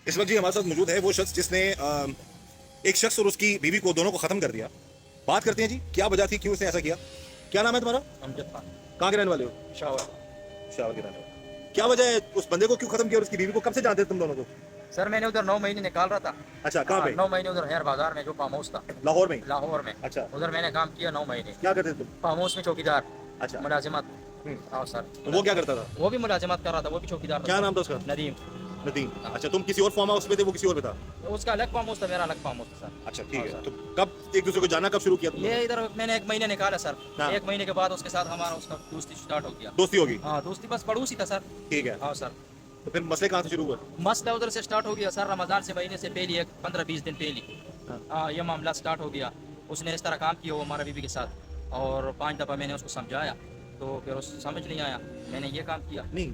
इस वक्त जी हमारे साथ मौजूद है वो शख्स जिसने एक शख्स और उसकी बीवी को दोनों को खत्म कर दिया। बात करते हैं जी, क्या वजह थी, क्यों उसने ऐसा किया। क्या नाम है तुम्हारा? अमजद खान। कहाँ के रहने वाले हो? शावर। शावर के रहने वाले। क्या वजह है, उस बंदे को क्यों खत्म किया और उसकी बीवी को? कब से जानते थे तुम दोनों को? सर मैंने उधर 9 महीने निकाल रहा था। अच्छा, कहाँ पे? 9 महीने उधर हेयर बाजार में जो फार्म हाउस था लाहौर में? लाहौर में। अच्छा, उधर मैंने काम किया 9 महीने। क्या करते थे तुम? फार्म हाउस में चौकीदार। अच्छा। मुलाजिमत। हाँ सर। तो वो क्या करता था? वो भी मुलाजिमत कर रहा था, वो भी चौकीदार था। क्या नाम था उसका? नदीम। नदीम। अच्छा, तुम किसी और फार्म हाउस में थे, वो किसी और में था? उसका अलग फार्म हाउस था, मेरा अलग फार्म हाउस था सर। अच्छा, ठीक हाँ, है। सर। तो कब एक दूसरे को जानना कब शुरू किया तुमने? ये इधर मैंने 1 महीने निकाला सर। हाँ। 1 महीने के बाद उसके साथ हमारा उसका दोस्ती स्टार्ट हो गया। दोस्ती होगी? हाँ दोस्ती बस पड़ोसी था सर। ठीक है। हाँ सर। तो फिर मसले कहाँ से शुरू हुए? मसला उधर से स्टार्ट हो गया सर, रमजान से महीने से पहले, एक 15-20 दिन पहले। हाँ। हाँ ये मामला स्टार्ट हो गया। उसने इस तरह काम किया वो हमारा बीवी के साथ, और 5 दफ़ा मैंने उसको समझाया तो फिर उस समझ नहीं आया, मैंने ये काम किया। नहीं।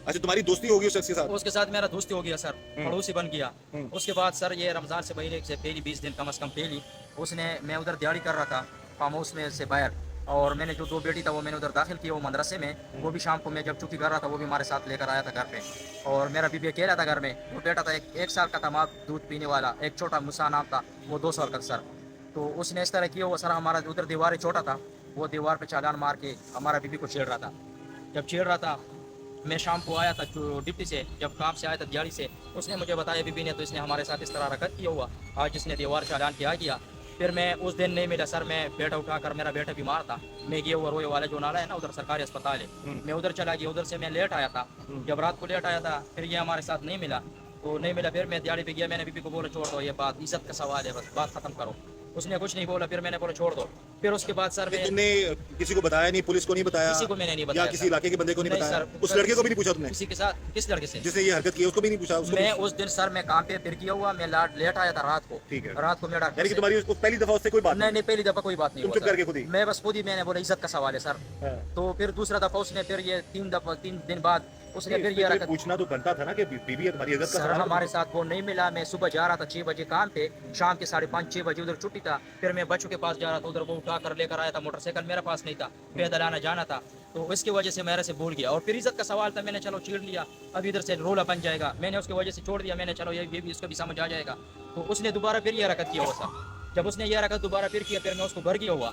अच्छा, तुम्हारी दोस्ती होगी उस शख्स के साथ? उसके साथ मेरा दोस्ती हो गया सर, पड़ोसी बन गया। हम्म। उसके बाद सर ये रमज़ान से महीने से पहले 20 दिन कम से कम पहले उसने, मैं उधर दिहाड़ी कर रहा था फार्म हाउस में से बाहर, और मैंने जो 2 बेटी था वो मैंने उधर दाखिल किया वो मदरसे में। वो भी शाम को मैं जब छुट्टी कर रहा था वो भी हमारे साथ लेकर आया था घर पे। और मेरा बीबी अकेला था घर में, वो बेटा था एक साल का था, माँ दूध पीने वाला, एक छोटा मुसा नाम था, वो 2 साल का सर। तो उसने इस तरह किया, वो सर हमारा उधर दीवार छोटा था, वो दीवार पे चालान मार के हमारा बीबी को छेड़ रहा था। जब छेड़ रहा था, मैं शाम को आया था जो डिप्टी से, जब काम से आया था दिहाड़ी से, उसने मुझे बताया बीबी ने, तो इसने हमारे साथ इस तरह हरकत किया हुआ, आज जिसने दीवार चालान किया गया। फिर मैं उस दिन नहीं मिला सर, मैं बेटा उठाकर, मेरा बेटा बीमार था, मैं गया हुआ रोए वाला जो नाला है ना उधर सरकारी अस्पताल है, मैं उधर चला गया, उधर से मैं लेट आया था। जब रात को लेट आया था फिर ये हमारे साथ नहीं मिला, तो नहीं मिला, फिर मैं दिहाड़ी पे गया, मैंने बीबी को बोला छोड़ दो, ये बात इज्जत का सवाल है, बस बात खत्म करो। उसने कुछ नहीं बोला, फिर मैंने बोला छोड़ दो। फिर उसके बाद सर मैं तुमने किसी को बताया नहीं, पुलिस को नहीं बताया? किसी को मैंने नहीं या बताया किसी सर। इलाके के बंदे को नहीं नहीं बताया? सर। उस लड़के को भी नहीं पूछा तुमने? किसी के साथ, किस लड़के से? जिसने ये हरकत की उसको भी नहीं पूछा? उसको मैं भी? उस दिन सर मैं काम पे फिर किया हुआ, मैं लेट आया था रात को। ठीक है। रात को मेरा यानी कि तुम्हारी उसको पहली दफा उससे कोई बात नहीं नहीं, पहली दफा कोई बात नहीं तुम हुआ चुप सर। करके खुद ही? मैं बस खुद ही, मैंने बोला इज्जत का सवाल है सर। हाँ। तो फिर दूसरा दफा उसने, फिर ये 3 दिन बाद उसने फिर ये रखा। पूछना तो बनता था ना कि बीवी है तुम्हारी, इज्जत का सर सवाल है। हमारे साथ वो नहीं मिला, मैं सुबह जा रहा था 6 बजे काम पे, शाम के 5:30-6 बजे उधर छुट्टी था, फिर मैं बच्चों के पास जा रहा था, उधर वो उठा कर लेकर आया था, मोटरसाइकिल मेरे पास नहीं था, पैदल आना जाना था, तो इसकी वजह से मेरे से भूल गया। और फिर इज्जत का सवाल था, मैंने चलो छीड़ लिया, अब इधर से रोला बन जाएगा, मैंने उसकी वजह से छोड़ दिया, मैंने चलो ये भी इसको भी समझ आ जाएगा। तो उसने दोबारा फिर ये हरकत किया हुआ सर। जब उसने ये हरकत दोबारा फिर किया, फिर मैं उसको घर गया हुआ,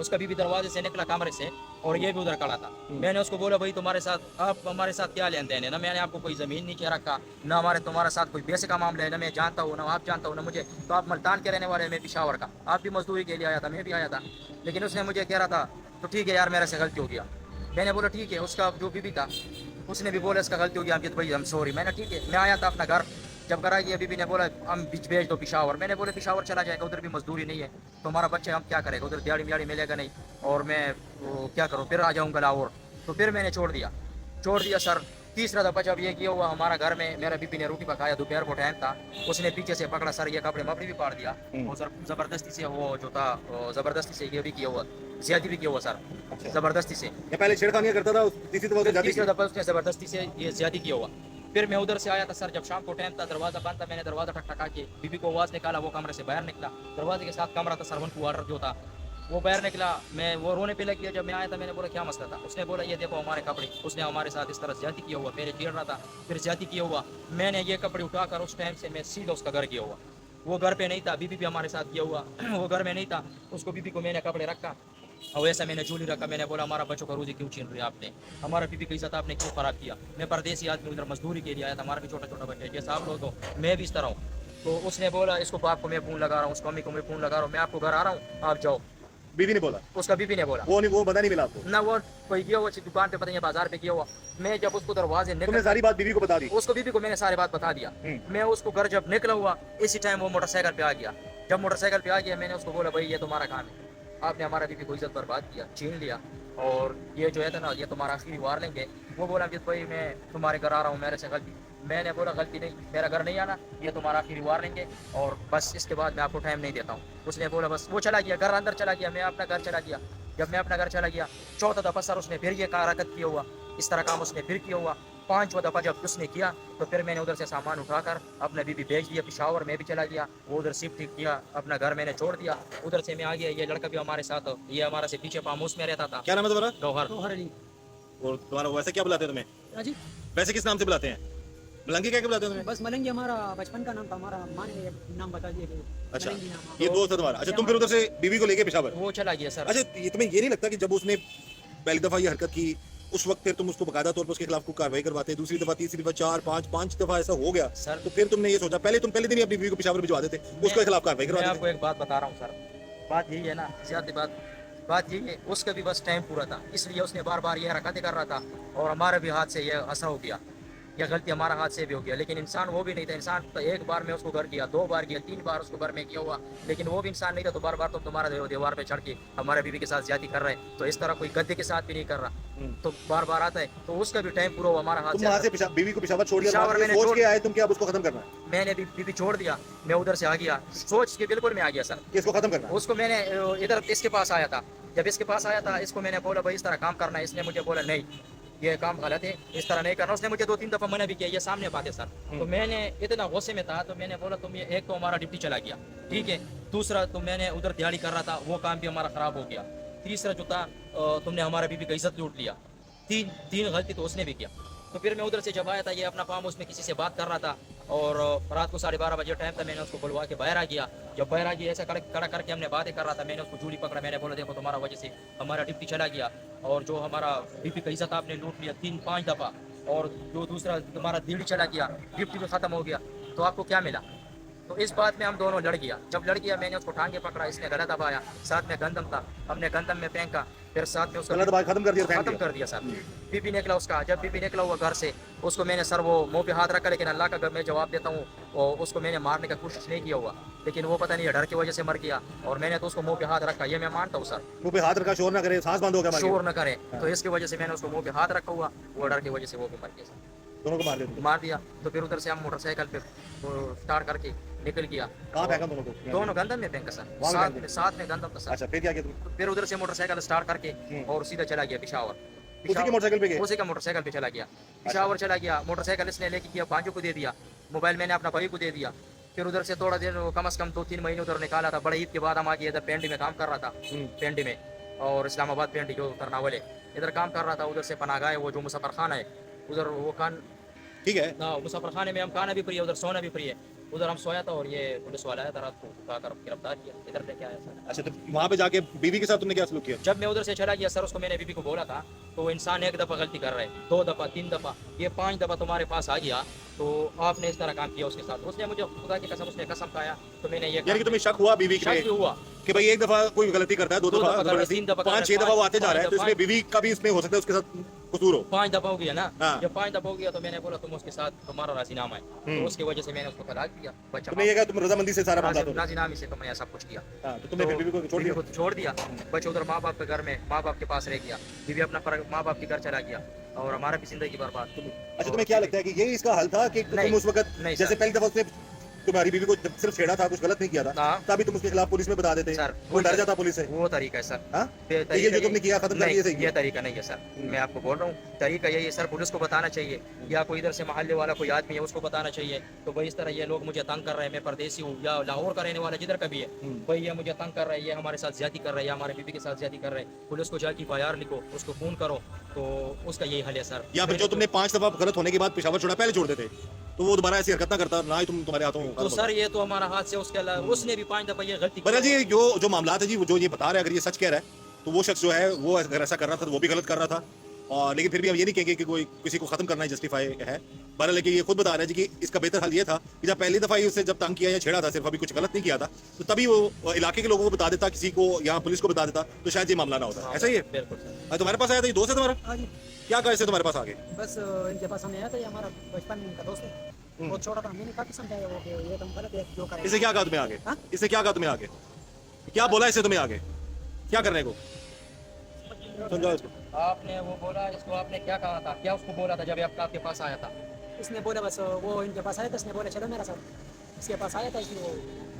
उसका बीबी दरवाजे से निकला कमरे से, और ये भी उधर खड़ा था। मैंने उसको बोला भाई तुम्हारे साथ, आप हमारे साथ क्या लेन देन है, ना मैंने आपको कोई ज़मीन नहीं कह रखा, ना हमारे तुम्हारे साथ कोई पैसे का मामला है, ना मैं जानता हूँ ना आप जानता हूँ ना मुझे, तो आप मुल्तान के रहने वाले हैं, मैं पिशावर का, आप भी मजदूरी के लिए आया था, मैं भी आया था। लेकिन उसने मुझे कह रहा था तो ठीक है यार मेरे से गलती हो गया। मैंने बोला ठीक है। उसका जो बीबी था उसने भी बोला इसका गलती हो गया अमजद भाई, हम सॉरी। मैंने ठीक है, मैं आया था अपना घर, जब घर आई बीबी ने बोला हम भेज दो पिशावर। मैंने बोला पिशावर चला जाएगा, उधर भी मजदूरी नहीं है, तो हमारा बच्चा हम क्या करेगा, उधर दिहाड़ी मिहाड़ी मिलेगा नहीं, और मैं वो क्या करूँ, फिर आ जाऊँगा लाहौर। तो फिर मैंने छोड़ दिया सर। तीसरा दफा जब ये किया हुआ हमारा घर में, मेरा बीबी ने रोटी पकाया, दोपहर को टाइम था, उसने पीछे से पकड़ा सर, ये कपड़े मपड़ी भी पाड़ दिया, और जबरदस्ती से वो जो था जबरदस्ती से ये भी किया हुआ, ज्यादा भी किया हुआ सर। जबरदस्ती से ये पहले छेड़खानी करता था, तीसरी दफा उसने जाती तीसरा की? दफा उसने जबरदस्ती से ये ज्यादा किया हुआ। फिर मैं उधर से आया था सर, जब शाम को टाइम था, दरवाजा बंद था, मैंने दरवाजा ठकठका के बीबी को आवाज निकाला, वो कमरे से बाहर निकला, दरवाजे के साथ कमरा था, सर्वेंट क्वार्टर जो था, वो बाहर निकला, मैं वो रोने पे लग गया। जब मैं आया था मैंने बोला क्या मसला था, उसने बोला ये देखो हमारे कपड़े, उसने हमारे साथ इस तरह ज्यादा किया हुआ, पहले छेड़ रहा था फिर ज्यादा किया हुआ। मैंने ये कपड़े उठाकर उस टाइम से मैं सीधा उसका घर गया हुआ, वो घर पे नहीं था, बीबी भी हमारे साथ किया हुआ वो घर में नहीं था, उसको बीबी को मैंने कपड़े रखा, और वैसा मैंने चूली रखा। मैंने बोला हमारा बच्चों का रोजी क्यों छीन रही आपने, हमारा बीबी की इज्जत आपने क्यों खराब किया, मैं परदेसी आदमी उधर मजदूरी के लिए आया था, हमारा भी छोटा छोटा बच्चा है जैसा आप लोग हो, मैं भी इस तरह हूँ। तो उसने बोला इसको बाप को मैं फ़ोन लगा रहा हूँ, उसको मम्मी को मैं फ़ोन लगा रहा हूँ, मैं आपको घर आ रहा हूँ आप जाओ। बीवी ने बोला? उसका बीबी ने बोला। वो नहीं, वो बंदा नहीं मिला आपको? ना वो कोई गया हुआ दुकान पे, पता नहीं बाजार पे गया हुआ। मैं जब उसको दरवाजे तुमने निकल, सारी बात बीवी को बता दी? उसको बीबी को मैंने सारी बात बता दिया। मैं उसको घर जब निकला हुआ, इसी टाइम वो मोटरसाइकिल पे आ गया। जब मोटरसाइकिल पे आ गया मैंने उसको बोला भाई ये तुम्हारा काम है, आपने हमारा बीबी को इज्जत बर्बाद किया, छीन लिया, और ये जो है था ना ये तुम्हारा आखिरी वार लेंगे। वो बोला अमजद भाई मैं तुम्हारे घर आ रहा हूँ, मेरे से गलती। मैंने बोला गलती नहीं, मेरा घर नहीं आना, ये तुम्हारा आखिरी वार लेंगे, और बस इसके बाद मैं आपको टाइम नहीं देता हूँ। उसने बोला बस, वो चला गया घर, अंदर चला गया, मैं अपना घर चला गया। जब मैं अपना घर चला गया, चौथा दफा सर उसने फिर ये हरकत किया हुआ, इस तरह काम उसने फिर किया हुआ। 5वां दफा जब उसने किया तो फिर मैंने उधर से सामान उठाकर अपना बीबी भेज दिया पिशावर, में भी चला गया, वो उधर शिफ्ट किया, अपना घर मैंने छोड़ दिया, उधर से मैं आ गया। ये लड़का भी हमारे साथ, ये हमारे से पीछे फार्म हाउस में रहता था। क्या नाम है तुम्हारा? गौहर। और तुम्हारा वैसे क्या बुलाते हैं तुम्हें? जी वैसे किस नाम से बुलाते हैं? मलंगी क्या बुलाते हैं तुम्हें? बस मलंगी हमारा बचपन का नाम था, हमारा माँ ने नाम बता दिया कि अच्छा, मलंगी नाम। ये दोस्त है तुम्हारा। अच्छा, तुम फिर उधर से बीवी को लेके पेशावर। वो चला गया सर। अच्छा, ये तुम्हें ये नहीं लगता कि जब उसने पहली दफा ये हरकत की उस वक्त फिर तुम उसको बकायदा तौर पर उसके खिलाफ कोई कार्रवाई करवाते, दूसरी दफा, तीसरी दफा, चार पांच दफा ऐसा हो गया सर, तो फिर तुमने ये सोचा, पहले तुम पहले दिन ही अपनी बीवी को पेशावर भिजवा देते, उसके खिलाफ कार्रवाई मैं करवाते आपको एक बात बता रहा हूँ सर, बात यही है ना, ज्यादा बात यही है, उसका भी बस टाइम पूरा था, इसलिए उसने बार बार ये हरकतें कर रहा था और हमारे भी हाथ से ये असर हो गया, यह गलती हमारा हाथ से भी हो गया। लेकिन इंसान वो भी नहीं था, इंसान तो एक बार में उसको घर किया, 2 बार किया, 3 बार उसको घर में किया हुआ, लेकिन वो भी इंसान नहीं था, तो बार बार तुम तुम्हारा दीवार पे चढ़ के हमारे बीवी के साथ ज्यादा कर रहे हैं, तो इस तरह कोई गद्दे के साथ भी नहीं कर रहा, तो बार बार आता है, तो उसका भी टाइम पूरा हुआ, हमारा हाथ तुम वहां से बीवी को पेशावर छोड़ दिया, पेशावर मैंने सोच छोड़- के आए तुम कि अब उसको खत्म करना है, मैंने भी बीवी छोड़ दिया, मैं उधर से आ गया, सोच के बिल्कुल मैं आ गया सर। कि इसको खत्म करना है। उसको मैंने इधर इसके पास आया था, जब इसके पास आया था इसको मैंने बोला भाई इस तरह काम करना है, इसने मुझे बोला नहीं ये काम गलत है, इस तरह नहीं करना, उसने मुझे 2-3 दफा मना भी किया, ये सामने बात है सर। तो मैंने इतना गुस्से में था, तो मैंने बोला तुम ये एक तो हमारा ड्यूटी चला गया, ठीक है, दूसरा तो मैंने उधर दिहाड़ी कर रहा था, वो काम भी हमारा खराब हो गया, तीसरा जो था तुमने हमारा बीवी का इज्जत लूट लिया, तीन गलती तो उसने भी किया। तो फिर मैं उधर से जब आया था, ये अपना फार्म हाउस में किसी से बात कर रहा था और रात को 12:30 बजे टाइम था, मैंने उसको बुलवा के बाहर आ गया, जब बाहर आ गया ऐसा खड़ा करके हमने बातें कर रहा था, मैंने उसको जूड़ी पकड़ा, मैंने बोला देखो तुम्हारा वजह से हमारा ड्यूटी चला गया और जो हमारा बीपी का इज्जत आपने लूट लिया 3-5 दफ़ा, और जो दूसरा तुम्हारा दिल्ली चला गया, ड्यूटी भी खत्म हो गया, तो आपको क्या मिला? तो इस बात में हम दोनों लड़ गया, जब लड़ गया मैंने उसको टांगे पकड़ा, इसने गला दबाया, साथ में गंदम था, हमने गंदम में फेंका, फिर साथ में उसका गलत बात खत्म कर दिया, फेंक खत्म दिया। कर दिया सर। बीबी निकला उसका, जब बीबी निकला हुआ घर से, उसको मैंने सर वो मुंह पे हाथ रखा, लेकिन अल्लाह का मैं जवाब देता हूँ, और उसको मैंने मारने का कोशिश नहीं किया हुआ, लेकिन वो पता नहीं डर की वजह से मर गया, और मैंने तो उसको मुंह पे हाथ रखा, ये मैं मानता हूँ सर, मुंह पे हाथ रखा, शोर ना करे, सांस बंद हो गया हमारी। शोर न करे, तो इसकी वजह से मैंने उसको मुंह पे हाथ रखा हुआ, वो डर की वजह से वो भी मर गया सर, दोनों को मार दिया। मार दिया। तो फिर उधर से हम मोटरसाइकिल पे स्टार्ट करके निकल गया, कहाँ फेंका दोनों को? दोनों गंदम में फेंका सर, वहाँ साथ फेंक में साथ में गंदम था सर। अच्छा, फिर क्या किया तुमने? फिर उधर से मोटरसाइकिल स्टार्ट करके और सीधा चला गया पेशावर। उसी के मोटरसाइकिल पे गए? उसी का मोटरसाइकिल पे चला गया, पेशावर चला गया, मोटरसाइकिल इसने लेके किया, बाजू को दे दिया, मोबाइल मैंने अपना भाई को दे दिया। फिर उधर से थोड़ा देर कम से कम 2-3 महीने उधर निकाला था, बड़े ईद के बाद हम आ गए, इधर पेंडी में काम कर रहा था, पेंडी में, और इस्लामाबाद पेंडी जो करनावल है, इधर काम कर रहा था। उधर से पनाह गए, वो जो मुसफर खान है उधर, वो खान, ठीक है। ना मुसफर खाने में हम खाना भी फ्री है, उधर सोना भी फ्री है, उधर हम सोया था और ये पुलिस वाला आया था, रात को उठाकर गिरफ्तार किया, इधर लेके आया सर। अच्छा, तो वहाँ पे जाके बीवी के साथ तुमने क्या सलूक किया? जब मैं उधर से चला गया सर, उसको मैंने बीबी को बोला था, तो इंसान एक दफ़ा गलती कर रहा है, 2 दफ़ा 3 दफ़ा, ये 5 दफ़ा तुम्हारे पास आ गया, तो आपने इस तरह काम किया उसके साथ। उसने मुझे खुदा की कसम, उसने कसम खाया, तो मैंने ये यानी कि तुम्हें शक हुआ बीवी शक भी पे हुआ कि भाई एक दफा कोई गलती करता है, 2 दो दफा, दफा कर रहा है, 3 दफा कर रहा है, 5-6 दफा वो आते जा रहा है, तो पाँच इसमें बीवी का भी इसमें हो सकता है उसके साथ कसूर हो। 5 दफ़ा हो गया ना, हाँ। जब 5 दफ़ा हो गया तो मैंने बोला तुम उसके साथ तुम्हारा राजीनामा है, तो उसकी वजह से मैंने उसको तलाक दिया, बच्चा तुमने ये कहा तुम रजामंदी से सारा मामला राजीनामे से तो मैंने सब कुछ किया। हाँ, तो तुमने फिर बीवी को छोड़ बीवी दिया? को छोड़ दिया, बच्चा उधर माँ बाप के घर में, माँ बाप के पास रह गया, बीवी अपना माँ बाप के घर चला गया, और हमारा भी जिंदगी बर्बाद। अच्छा, तुम्हें क्या लगता है कि ये इसका हल था कि नहीं, तुम उस वक्त नहीं जैसे सर। पहली दफा उसने तुम्हारी बीवी को जब सिर्फ छेड़ा था, कुछ गलत नहीं किया था, हाँ। तभी तुम उसके खिलाफ पुलिस में बता देते, सर, वो डर जाता पुलिस से? वो तरीका है सर। हाँ? ये तो ये जो तुमने किया खत्म कर नहीं, दिया सही ये तरीका नहीं है सर, मैं आपको बोल रहा हूँ, तरीका यही है सर, पुलिस को बताना चाहिए, या कोई इधर से मोहल्ले वाला कोई आदमी है उसको बताना चाहिए, तो भाई इस तरह ये लोग मुझे तंग कर रहे हैं, मैं परदेसी हूँ या लाहौर का रहने वाला जिधर का भी है, भाई ये मुझे तंग कर रहे हैं, ये हमारे साथ ज्यादा कर रहे हैं, हमारे बीबी के साथ ज्यादा कर रहे हैं, पुलिस को जाके FIR लिखो, उसको फोन करो, तो उसका यही हल है सर। या फिर जो तुमने 5 दफा गलत होने के बाद पेशावर छोड़ा, पहले छोड़ देते तो वो दोबारा ऐसी हरकत ना करता, ना ही तुम्हारे हाथों तो सर ये तो हमारा हाथ से, उसके अलावा उसने भी 5 दफा ये गलती की। बहरहाल जी, जो मामला है जी, वो जो ये बता रहा है, अगर ये सच कह रहा है तो वो शख्स जो है वो अगर ऐसा कर रहा था तो वो भी गलत कर रहा था, और लेकिन फिर भी हम ये नहीं कहेंगे कि कोई किसी को खत्म करना जस्टिफाई है। बहरहाल लेकिन ये खुद बता रहा है जी कि इसका बेहतर हल ये था कि जब पहली दफा ही उससे जब तंग किया या छेड़ा था, सिर्फ अभी कुछ गलत नहीं किया था, तो तभी वो इलाके के लोगों को बता देता, किसी को यहाँ पुलिस को बता देता, तो शायद ये मामला ना होता। ऐसा ही है? बिल्कुल सर। तुम्हारे पास आया था, ये दोस्त है तुम्हारा? हाँ जी, क्या कहा इससे तुम्हारे पास आगे? बस इनके पास हमें आया था, ये हमारा बचपन का दोस्त है, बहुत छोटा था, मैंने काफी समझाया वो कि ये तुम गलत है जो करें। इससे क्या कहा तुम्हें आगे? हाँ? इससे क्या कहा तुम्हें आगे? क्या बोला इससे तुम्हें आगे? क्या करने को? समझाओ इसको। आपने वो बोला, इसको आपने क्या कहा था, क्या उसको बोला था जब आपके पास आया था? इसने बोला, बस वो इनके पास आया था, इसने बोला चलो मेरा साथ, इसके पास आया था, इसलिए वो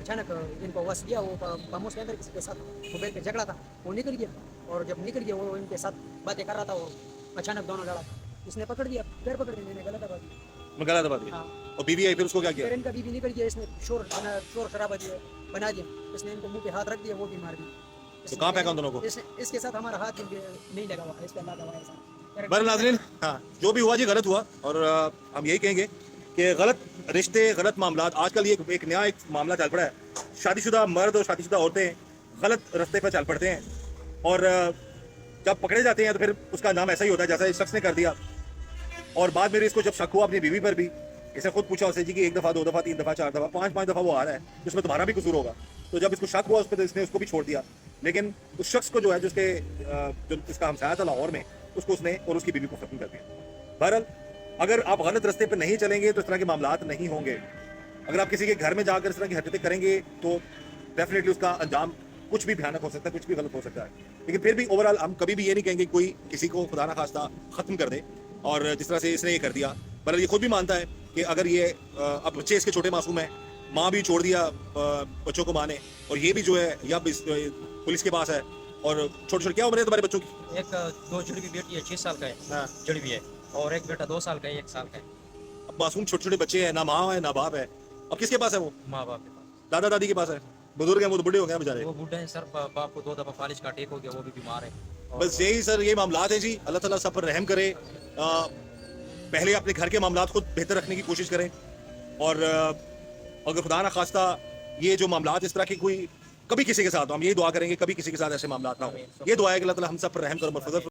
अचानक इनको वस दिया, वो फार्म के अंदर किसी के साथ मोबाइल पे झगड़ा था, वो निकल गया, और जब निकल गया वो इनके साथ बातें कर रहा था, वो अचानक दोनों लड़ा, इसने पकड़ दिया, पैर पकड़ दिया, मैंने गलत आवाज दी। गला दबा दिया। हाँ, और बीवी आई, फिर उसको क्या किया? फिर इनका बीबी निकल गया, इसने शोर शराबा बना दिया, इसने इनको मुंह पे हाथ रख दिया, वो भी मार दिया। तो कहाँ फेंका उन दोनों को? इसके साथ हमारा हाथ नहीं लगा हुआ, इस पे लगा हुआ है ऐसा। बहरहाल नाज़रीन, हाँ, जो भी हुआ जी गलत हुआ, और हम यही कहेंगे कि गलत रिश्ते, गलत मामला, आजकल ये एक नया एक मामला चल पड़ा है, शादीशुदा मर्द और शादीशुदा औरतें गलत रास्ते पर चल पड़ते हैं और जब पकड़े जाते हैं तो फिर उसका अंजाम ऐसा ही होता है जैसा इस शख्स ने कर दिया। और बाद में इसको जब शक हुआ अपनी बीवी पर भी, इसे खुद पूछा उससे जी कि 1 दफ़ा 2 दफ़ा 3 दफ़ा 4 दफ़ा 5 दफ़ा वो आ रहा है, उसमें तुम्हारा भी कसूर होगा। तो जब इसको शक हुआ उस पर तो इसने उसको भी छोड़ दिया, लेकिन उस शख्स को जो है जो इसका हमसाया था लाहौर में, उसको उसने और उसकी बीवी को खत्म कर दिया। बहरहाल अगर आप गलत रास्ते पर नहीं चलेंगे तो इस तरह के मामलात नहीं होंगे। अगर आप किसी के घर में जाकर इस तरह की हरकतें करेंगे तो डेफिनेटली उसका अंजाम कुछ भी भयानक हो सकता है, कुछ भी गलत हो सकता है। लेकिन फिर भी ओवरऑल हम कभी भी ये नहीं कहेंगे कोई किसी को खुदा ना खास्ता खत्म कर दे, और जिस तरह से इसने ये कर दिया। पर ये खुद भी मानता है कि अगर ये अब बच्चे इसके छोटे मासूम हैं, माँ भी छोड़ दिया बच्चों को, माँ ने, और ये भी जो है या पुलिस के पास है, और छोटे छोटे क्या उम्र है तुम्हारे बच्चों की? एक 2 जुड़ी बेटी है, 6 साल का है, हाँ। जुड़ी हुई है, और एक बेटा 2 साल का है, 1 साल का है। अब मासूम छोटे छोटे बच्चे हैं, ना माँ है ना बाप है, अब किसके पास है वो? माँ बाप के पास। दादा दादी के पास है, बुजुर्ग हैं, वो तो बूढ़े हो गए हैं बेचारे। वो बूढ़े हैं सर, बाप को 2 दफा फालिज का अटैक हो गया, वो भी बीमार है। और बस यही सर ये मामलात हैं जी। अल्लाह ताला सब पर रहम करे। पहले अपने घर के मामलात खुद बेहतर रखने की कोशिश करें, और अगर खुदा ना खास्ता ये जो मामलात इस तरह की कोई कभी किसी के साथ हो, हम यही दुआ करेंगे कभी किसी के साथ ऐसे मामलात ना हो। ये दुआ है कि अल्लाह ताला हम सब पर रहम करे, मग़फ़िरत